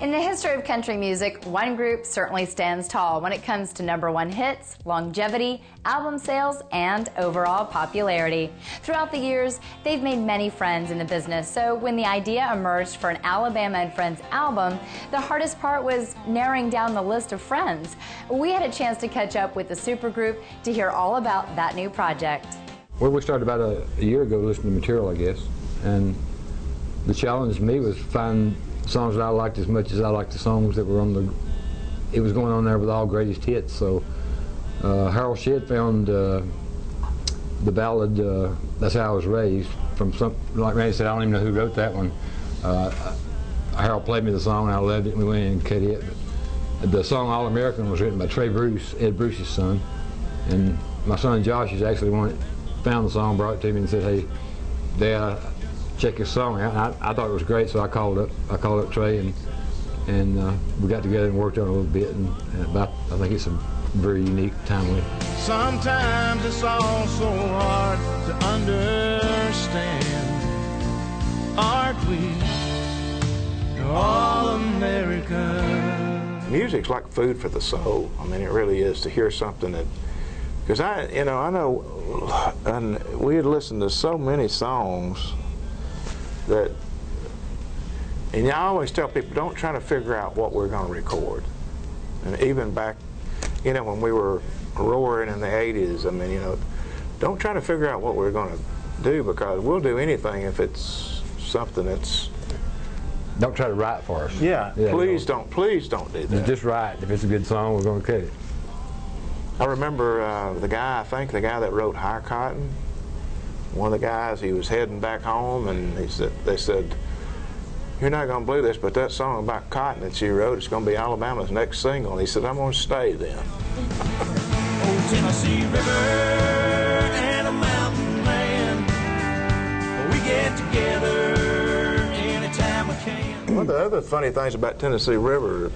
In the history of country music, one group certainly stands tall when it comes to #1 hits, longevity, album sales, and overall popularity. Throughout the years, they've made many friends in the business, so when the idea emerged for an Alabama and Friends album, the hardest part was narrowing down the list of friends. We had a chance to catch up with the supergroup to hear all about that new project. Well, we started about a year ago listening to material, I guess, and the challenge to me was to find songs that I liked as much as I liked the songs that were on it was going on there with all greatest hits. So Harold Shedd found the ballad That's How I Was Raised from like Randy said, I don't even know who wrote that one. Harold played me the song and I loved it, and we went in and cut it. But the song All American was written by Trey Bruce, Ed Bruce's son, and my son Josh is actually the one that found the song, brought it to me and said, "Hey, Dad, check this song out." I thought it was great, so I called up Trey, and we got together and worked on it a little bit, and I think it's a very unique, timely. Sometimes it's all so hard to understand. Aren't we all American? Music's like food for the soul. I mean, it really is, to hear something that, because I know, and we had listened to so many songs that, and I always tell people, don't try to figure out what we're going to record. And even back, when we were roaring in the 80s, I mean, don't try to figure out what we're going to do, because we'll do anything if it's something that's... Don't try to write for us. Yeah, please don't do that. Just write. If it's a good song, we're going to cut it. I remember the guy that wrote High Cotton, one of the guys, he was heading back home, and they said, "You're not going to believe this, but that song about cotton that you wrote is going to be Alabama's next single." And he said, "I'm going to stay then." Old Tennessee River and a mountain man, we get together anytime we can. One of the other funny things about Tennessee River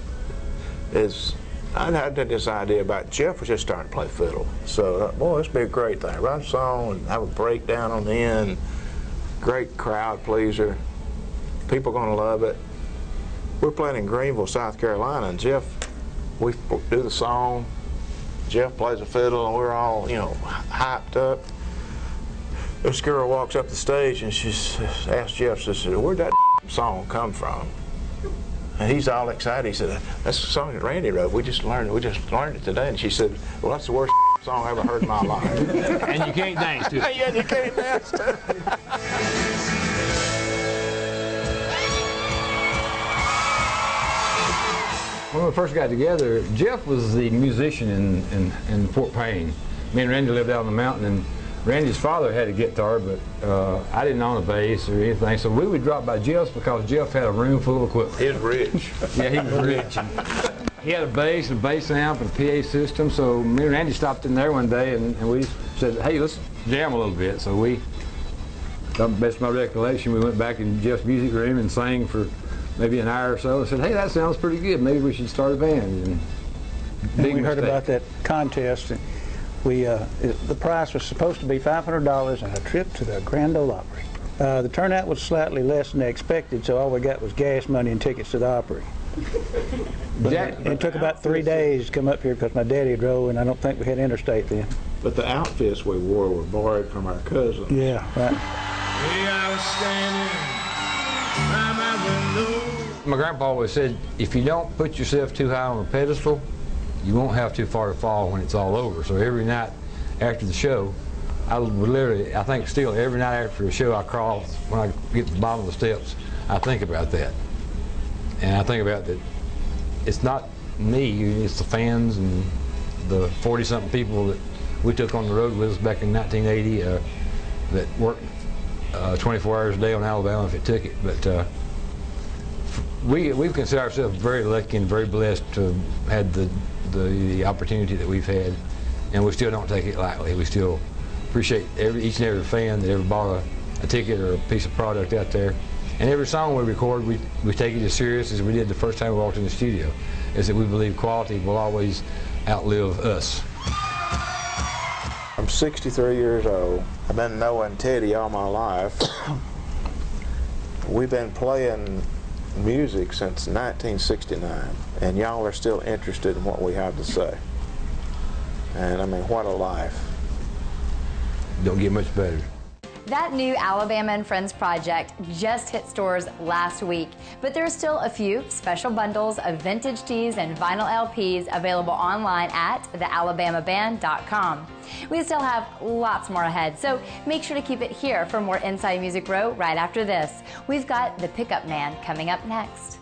is I had this idea about Jeff was just starting to play fiddle. So, boy, this would be a great thing. Write a song and have a breakdown on the end. Great crowd pleaser. People going to love it. We're playing in Greenville, South Carolina, and Jeff, we do the song. Jeff plays the fiddle, and we're all, hyped up. This girl walks up the stage, and she asks Jeff, she said, "Where'd that song come from?" And he's all excited. He said, "That's a song that Randy wrote. We just learned it today." And she said, "Well, that's the worst song I ever heard in my life." And you can't dance to it. Yeah, you can't dance to it. When we first got together, Jeff was the musician in Fort Payne. Me and Randy lived out on the mountain, and Randy's father had a guitar, but I didn't own a bass or anything, so we would drop by Jeff's because Jeff had a room full of equipment. He was rich. Yeah, he was rich. He had a bass amp, and a PA system, so me and Randy stopped in there one day, and we said, "Hey, let's jam a little bit." So we, to the best of my recollection, we went back in Jeff's music room and sang for maybe an hour or so, and said, "Hey, that sounds pretty good. Maybe we should start a band." And we heard about that contest, and the prize was supposed to be $500 and a trip to the Grand Ole Opry. The turnout was slightly less than they expected, so all we got was gas money and tickets to the Opry. It took about 3 days to come up here because my daddy drove, and I don't think we had interstate then. But the outfits we wore were borrowed from our cousins. Yeah, right. I was standing by my window. My grandpa always said, if you don't put yourself too high on a pedestal, you won't have too far to fall when it's all over. So every night after the show, I would literally, I think still every night after a show I crawl, when I get to the bottom of the steps, I think about that. And I think about that it's not me, it's the fans and the 40-something people that we took on the road with us back in 1980 that worked 24 hours a day on Alabama if it took it. But we've considered ourselves very lucky and very blessed to have had the opportunity that we've had, and we still don't take it lightly. We still appreciate each and every fan that ever bought a ticket or a piece of product out there. And every song we record, we take it as serious as we did the first time we walked in the studio, is that we believe quality will always outlive us. I'm 63 years old. I've been knowing Teddy all my life. We've been playing music since 1969, and y'all are still interested in what we have to say. And I mean, what a life. Don't get much better. That new Alabama and Friends project just hit stores last week, but there are still a few special bundles of vintage tees and vinyl LPs available online at thealabamaband.com. We still have lots more ahead, so make sure to keep it here for more Inside Music Row right after this. We've got The Pickup Man coming up next.